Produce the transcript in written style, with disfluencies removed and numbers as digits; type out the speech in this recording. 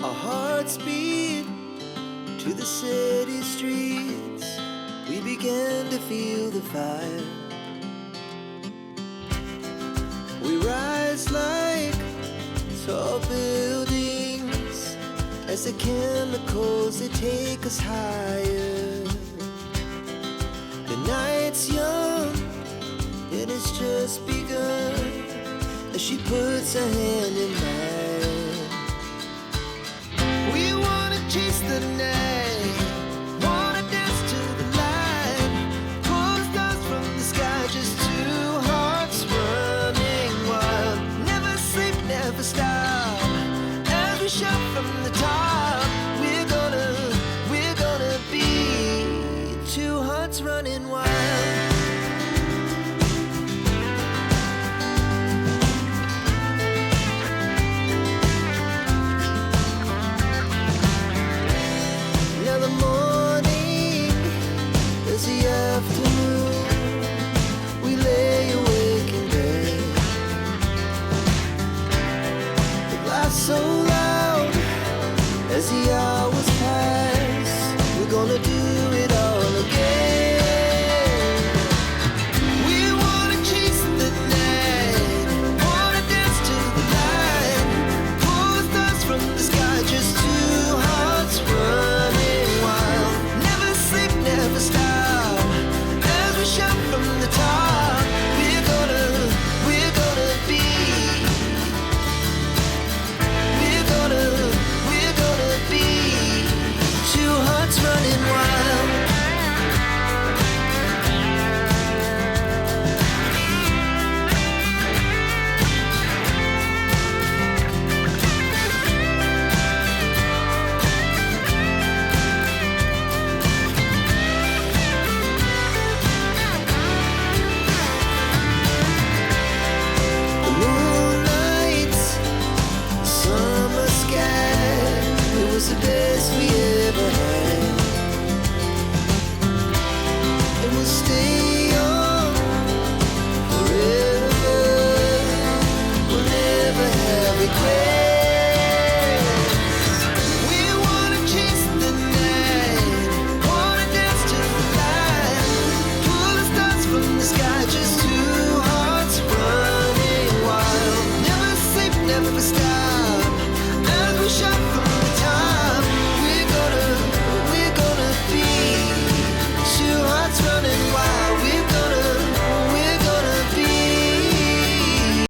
Our hearts beat to the city streets. We began to feel the fire. We rise like tall buildings as the chemicals, they take us higher. The night's young and it's just begun as she puts her hand in mine. We wanna chase the night, wanna dance to the light, pull stars from the sky, just two hearts running wild. Never sleep, never stop, as we shout from the top. We're gonna be two hearts running wild. Afternoon, we lay awake in bed. The laughs so loud as the hours pass. We're gonna do it all again. We wanna chase the night, wanna dance to the light, pull stars from the sky, just two hearts running wild. Never sleep, never stop. Shout from the top. We're gonna be. We're gonna be two hearts running wild. The best we ever had, and we'll stay on forever. We'll never have regret.